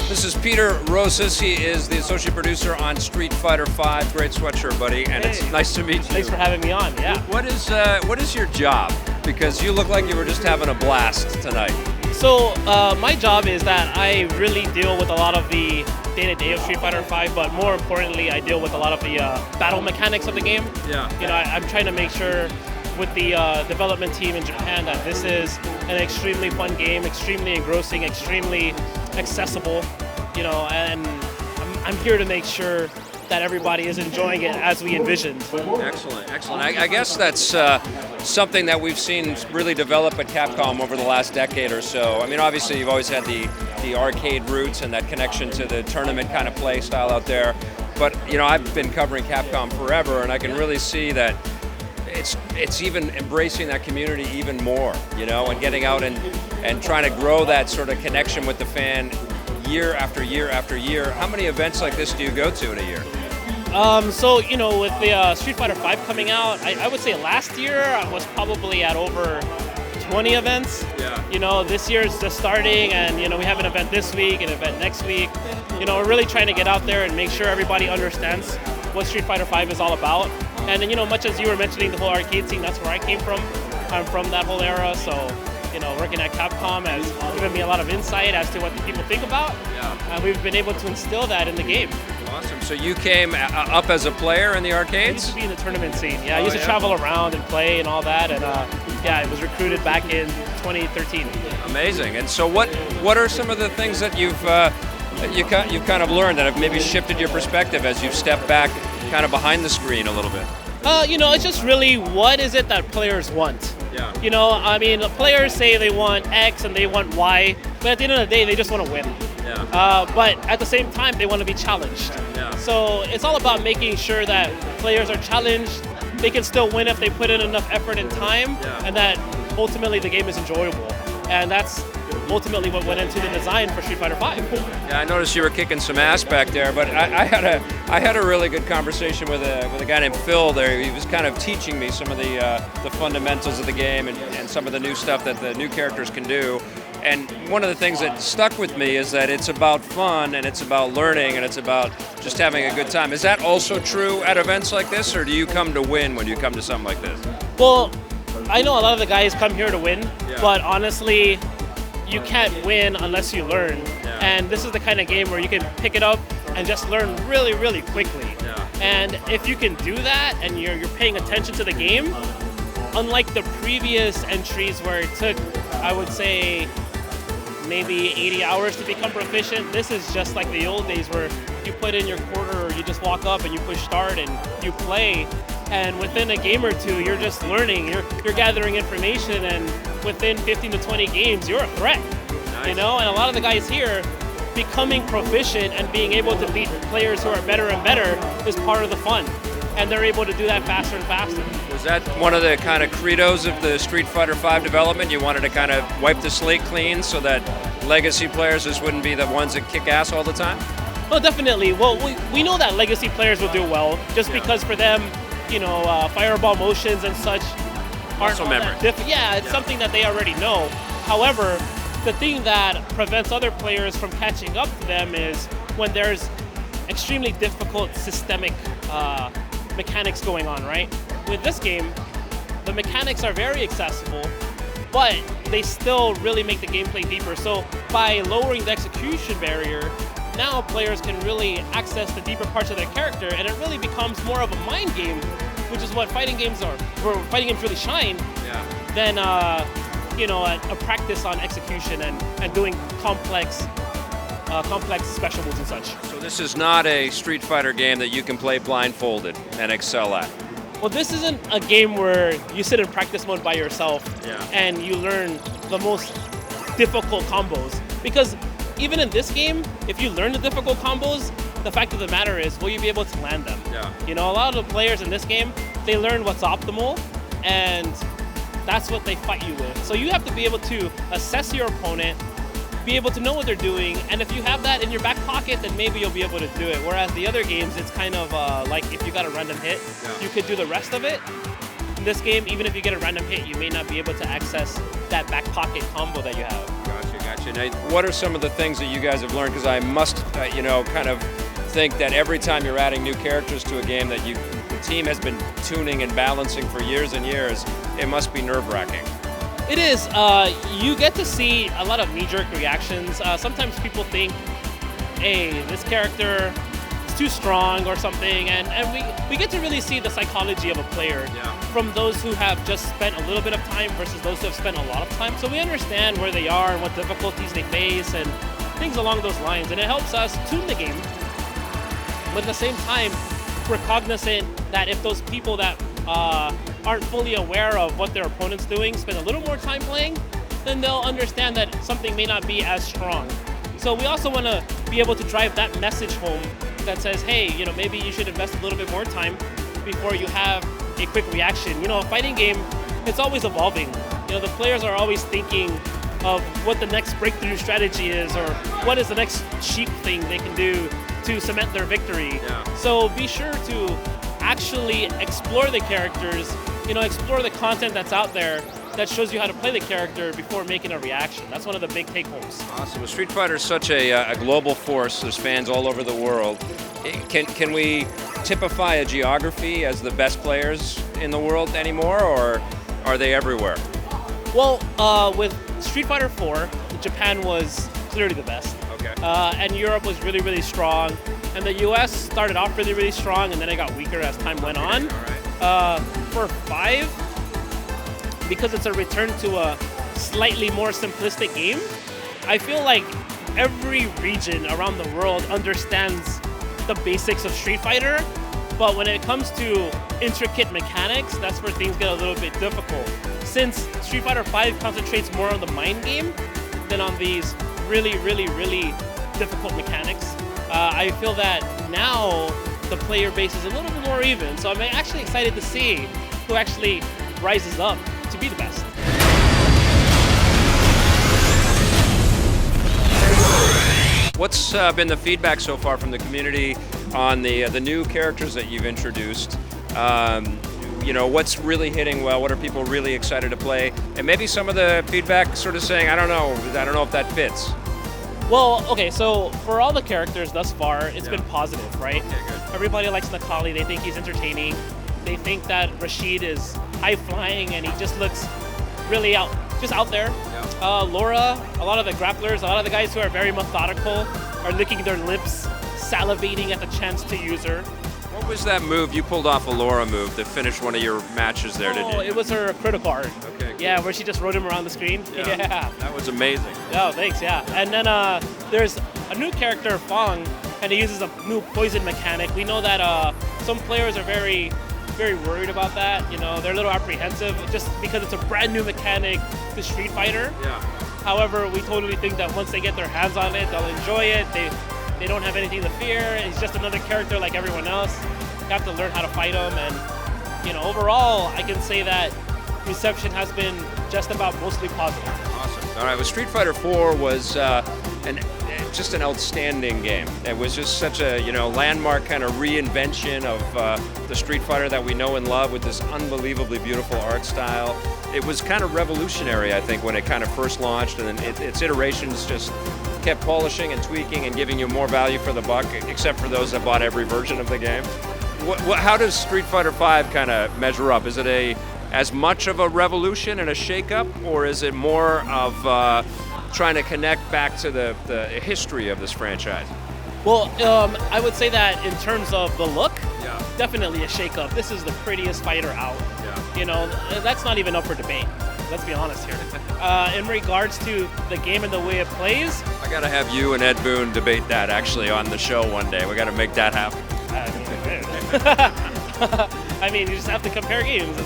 This is Peter Rosas. He is the associate producer on Street Fighter V. Great sweatshirt, buddy, and Hey. it's nice to meet you. Thanks for having me on. Yeah. What is your job? Because you look like you were just having a blast tonight. So my job is that I really deal with a lot of the day-to-day of Street Fighter V, but more importantly, I deal with a lot of the battle mechanics of the game. Yeah. You know, I'm trying to make sure with the development team in Japan that this is an extremely fun game, extremely engrossing, extremely accessible. You know, and I'm here to make sure that everybody is enjoying it as we envisioned. Excellent, excellent. I guess that's something that we've seen really develop at Capcom over the last decade or so. I mean, obviously, you've always had the arcade roots and that connection to the tournament kind of play style out there. But, you know, I've been covering Capcom forever, and I can really see that it's even embracing that community even more, you know, and getting out and trying to grow that sort of connection with the fan year after year after year. How many events like this do you go to in a year? So, you know, with the Street Fighter V coming out, I would say last year I was probably at over 20 events. Yeah. You know, this year is just starting, and, you know, we have an event this week, an event next week. You know, we're really trying to get out there and make sure everybody understands what Street Fighter V is all about. And, you know, much as you were mentioning the whole arcade scene, that's where I came from. I'm from that whole era, so, you know, working at Capcom has given me a lot of insight as to what the people think about. Yeah. And we've been able to instill that in the game. Awesome. So you came up as a player in the I used arcades? to be in the tournament scene. Yeah, I Oh, used to yeah? travel around and play and all that. And yeah, I was recruited back in 2013. Amazing. And so what are some of the things that you've kind of learned that have maybe shifted your perspective as you've stepped back kind of behind the screen a little bit? You know, it's just really what is it that players want? Yeah. You know, I mean, the players say they want X and they want Y, but at the end of the day, they just want to win. Yeah. But at the same time, they want to be challenged. Yeah. So it's all about making sure that players are challenged, they can still win if they put in enough effort and time, Yeah. and that ultimately the game is enjoyable. And that's ultimately what went into the design for Street Fighter V. Yeah, I noticed you were kicking some ass back there, but I had a really good conversation with a guy named Phil there. He was kind of teaching me some of the fundamentals of the game and some of the new stuff that the new characters can do. And one of the things that stuck with me is that it's about fun and it's about learning and it's about just having a good time. Is that also true at events like this, or do you come to win when you come to something like this? Well, I know a lot of the guys come here to win, Yeah. but honestly, you can't win unless you learn. Yeah. And this is the kind of game where you can pick it up and just learn really, really quickly. Yeah. And if you can do that and you're paying attention to the game, unlike the previous entries where it took, I would say, maybe 80 hours to become proficient, this is just like the old days where you put in your quarter or you just walk up and you push start and you play. And within a game or two, you're just learning, you're gathering information, and within 15 to 20 games, you're a threat. Nice. You know, and a lot of the guys here, becoming proficient and being able to beat players who are better and better is part of the fun. And they're able to do that faster and faster. Was that one of the kind of credos of the Street Fighter V development? You wanted to kind of wipe the slate clean so that legacy players just wouldn't be the ones that kick ass all the time? Well, definitely. Well, we know that legacy players will do well, just Yeah. because for them, you know, fireball motions and such aren't Muscle all that memory. Yeah, it's something that they already know. However, the thing that prevents other players from catching up to them is when there's extremely difficult systemic mechanics going on, right? With this game, the mechanics are very accessible, but they still really make the gameplay deeper. So by lowering the execution barrier, now players can really access the deeper parts of their character, and it really becomes more of a mind game, which is what fighting games are, where fighting games really shine, Yeah. than you know, a practice on execution and doing complex special moves and such. So this is not a Street Fighter game that you can play blindfolded and excel at. Well, this isn't a game where you sit in practice mode by yourself Yeah. and you learn the most difficult combos. Because even in this game, if you learn the difficult combos, the fact of the matter is, will you be able to land them? Yeah. You know, a lot of the players in this game, they learn what's optimal, and that's what they fight you with. So you have to be able to assess your opponent, be able to know what they're doing, and if you have that in your back pocket, then maybe you'll be able to do it. Whereas the other games, it's kind of like if you got a random hit, Yeah. you could do the rest of it. In this game, even if you get a random hit, you may not be able to access that back pocket combo that you have. Gotcha. Gotcha. Now, what are some of the things that you guys have learned? Because I must, kind of think that every time you're adding new characters to a game that the team has been tuning and balancing for years and years, it must be nerve-wracking. It is. You get to see a lot of knee-jerk reactions. Sometimes people think, hey, this character is too strong or something, and we get to really see the psychology of a player from those who have just spent a little bit of time versus those who have spent a lot of time. So we understand where they are and what difficulties they face and things along those lines, and it helps us tune the game. But at the same time, we're cognizant that if those people that aren't fully aware of what their opponent's doing spend a little more time playing, then they'll understand that something may not be as strong. So we also want to be able to drive that message home that says, hey, maybe you should invest a little bit more time before you have a quick reaction. A fighting game, it's always evolving. The players are always thinking of what the next breakthrough strategy is, or what is the next cheap thing they can do to cement their victory. So be sure to actually explore the characters, explore the content that's out there that shows you how to play the character before making a reaction. That's one of the big take-homes. Awesome. Well, Street Fighter is such a global force. There's fans all over the world. Can we typify a geography as the best players in the world anymore, or are they everywhere? Well, with Street Fighter 4, Japan was clearly the best. Okay. And Europe was really, really strong. And the US started off really, really strong, and then it got weaker as time went on. All right. For 5, because it's a return to a slightly more simplistic game, I feel like every region around the world understands the basics of Street Fighter, but when it comes to intricate mechanics, that's where things get a little bit difficult. Since Street Fighter 5 concentrates more on the mind game than on these really, really, really difficult mechanics, I feel that now the player base is a little bit more even, so I'm actually excited to see who actually rises up to be the best. What's been the feedback so far from the community on the new characters that you've introduced? What's really hitting well? What are people really excited to play? And maybe some of the feedback sort of saying, I don't know if that fits. Well, okay, so for all the characters thus far, it's been positive, right? Okay, good. Everybody likes Nakali. They think he's entertaining. They think that Rashid is high-flying and he just looks really out there. Yeah. Laura, a lot of the grapplers, a lot of the guys who are very methodical are licking their lips, salivating at the chance to use her. What was that move? You pulled off a Laura move that finished one of your matches there, didn't you? Oh, it was her critical art. Okay. Cool. Yeah, where she just rode him around the screen. Yeah. That was amazing. Oh, thanks, yeah. And then there's a new character, Fong, and he uses a new poison mechanic. We know that some players are very, very worried about that. They're a little apprehensive just because it's a brand new mechanic to Street Fighter. Yeah. However, we totally think that once they get their hands on it, they'll enjoy it. They don't have anything to fear. He's just another character like everyone else. You have to learn how to fight him, and overall, I can say that reception has been just about mostly positive. Awesome. All right. Well, Street Fighter 4 was just an outstanding game. It was just such a landmark kind of reinvention of the Street Fighter that we know and love, with this unbelievably beautiful art style. It was kind of revolutionary, I think, when it kind of first launched, and then its iterations just kept polishing and tweaking and giving you more value for the buck, except for those that bought every version of the game. How does Street Fighter 5 kind of measure up? Is it as much of a revolution and a shakeup, or is it more of trying to connect back to the history of this franchise? Well, I would say that in terms of the look, definitely a shakeup. This is the prettiest fighter out. Yeah. That's not even up for debate. Let's be honest here. In regards to the game and the way it plays, I gotta have you and Ed Boon debate that actually on the show one day. We gotta make that happen. I mean, you just have to compare games.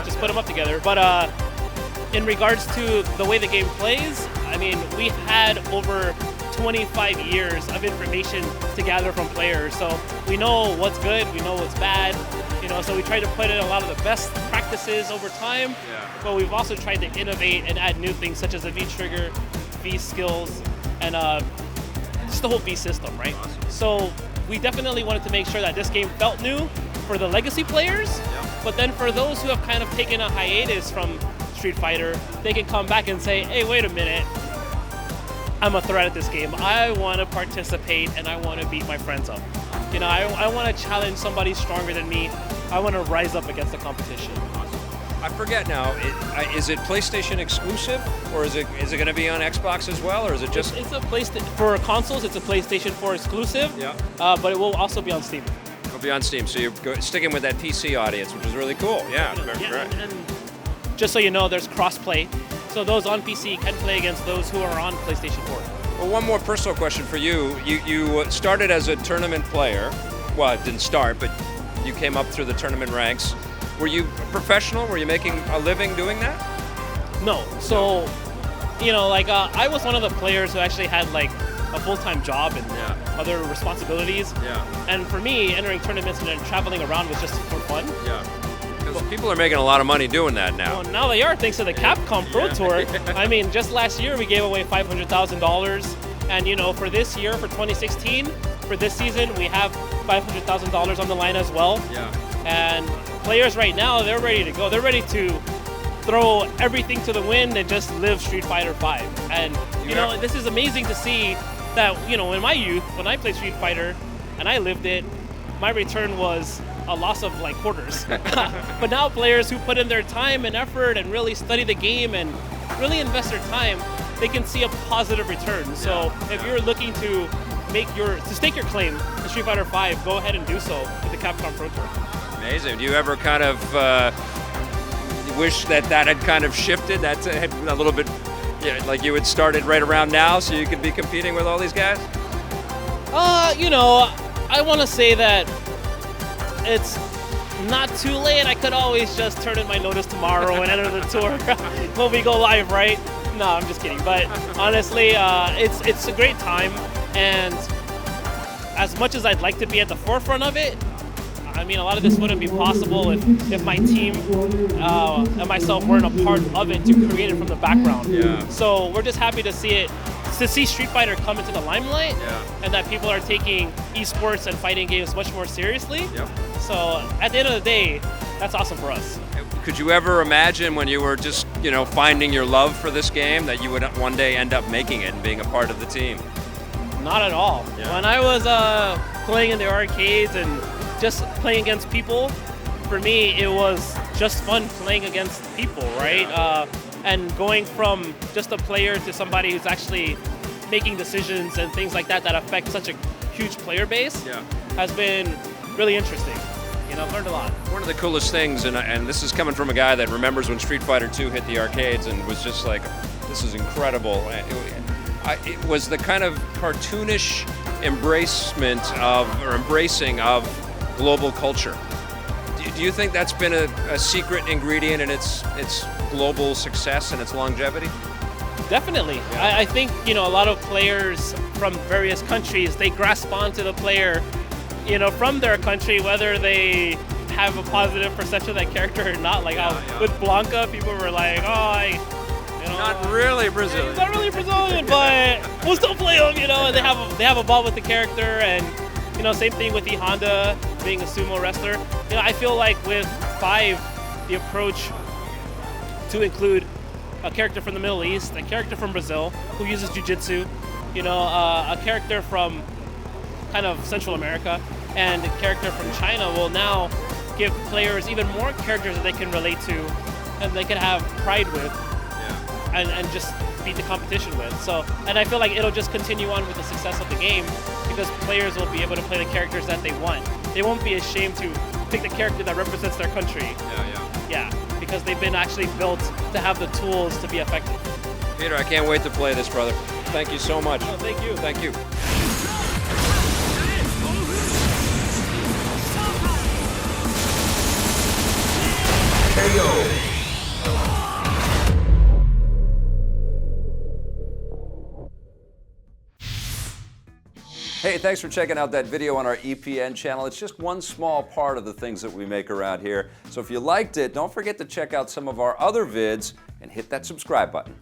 Just put them up together. But in regards to the way the game plays, I mean, we had over 25 years of information to gather from players. So we know what's good, we know what's bad. So we try to put in a lot of the best practices over time. Yeah. But we've also tried to innovate and add new things such as the V-trigger, V-skills, and just the whole V system, right? Awesome. So we definitely wanted to make sure that this game felt new for the legacy players, but then for those who have kind of taken a hiatus from Street Fighter, they can come back and say, hey, wait a minute, I'm a threat at this game. I want to participate and I want to beat my friends up. You know, I want to challenge somebody stronger than me. I want to rise up against the competition. I forget now. Is it PlayStation exclusive, or is it going to be on Xbox as well, or is it just? It's a PlayStation for consoles. It's a PlayStation 4 exclusive. Yeah. But it will also be on Steam. It'll be on Steam, so you're sticking with that PC audience, which is really cool. Yeah, correct. And just so you know, there's cross-play, so those on PC can play against those who are on PlayStation 4. Well, one more personal question for you. You started as a tournament player. Well, it didn't start, but you came up through the tournament ranks. Were you a professional? Were you making a living doing that? No. So, you know, like I was one of the players who actually had like a full-time job and other responsibilities. Yeah. And for me, entering tournaments and then traveling around was just for fun. Yeah. Because people are making a lot of money doing that now. Well, now they are, thanks to the Capcom Pro Tour. I mean, just last year we gave away $500,000. And, you know, for this year, for 2016, for this season, we have $500,000 on the line as well. Yeah. And players right now, they're ready to go. They're ready to throw everything to the wind and just live Street Fighter V. And, you know, this is amazing to see that, you know, in my youth, when I played Street Fighter and I lived it, my return was a loss of like quarters. But now players who put in their time and effort and really study the game and really invest their time, they can see a positive return. So if you're looking to stake your claim to Street Fighter V, go ahead and do so with the Capcom Pro Tour. Amazing. Do you ever kind of wish that had kind of shifted? That's a little bit, like you had started right around now, so you could be competing with all these guys? You know, I want to say that it's not too late. I could always just turn in my notice tomorrow and enter the tour when we go live, right? No, I'm just kidding. But honestly, it's a great time, and as much as I'd like to be at the forefront of it, I mean, a lot of this wouldn't be possible if my team and myself weren't a part of it to create it from the background. Yeah. So we're just happy to see Street Fighter come into the limelight, and that people are taking esports and fighting games much more seriously. Yep. So at the end of the day, that's awesome for us. Could you ever imagine when you were just, you know, finding your love for this game that you would one day end up making it and being a part of the team? Not at all. Yeah. When I was playing in the arcades and just playing against people, for me it was just fun playing against people, right? And going from just a player to somebody who's actually making decisions and things like that affect such a huge player base has been really interesting. You know, I've learned a lot. One of the coolest things, and this is coming from a guy that remembers when Street Fighter 2 hit the arcades and was just like, this is incredible. It was the kind of cartoonish embracing of global culture. Do you think that's been a secret ingredient in its global success and its longevity? Definitely. Yeah. I think, you know, a lot of players from various countries, they grasp onto the player, you know, from their country, whether they have a positive perception of that character or not. Like with Blanca, people were like, not really Brazilian. He's not really Brazilian, but we'll still play him, you know, and they have a ball with the character. And, you know, same thing with E Honda being a sumo wrestler. You know, I feel like with 5, the approach to include a character from the Middle East, a character from Brazil who uses jiu-jitsu, you know, a character from kind of Central America, and a character from China will now give players even more characters that they can relate to and they can have pride with and just beat the competition with. So, and I feel like it'll just continue on with the success of the game because players will be able to play the characters that they want. They won't be ashamed to pick the character that represents their country. Yeah, because they've been actually built to have the tools to be effective. Peter, I can't wait to play this, brother. Thank you so much. Oh, thank you. Thank you. KO. Hey, thanks for checking out that video on our EPN channel. It's just one small part of the things that we make around here. So if you liked it, don't forget to check out some of our other vids and hit that subscribe button.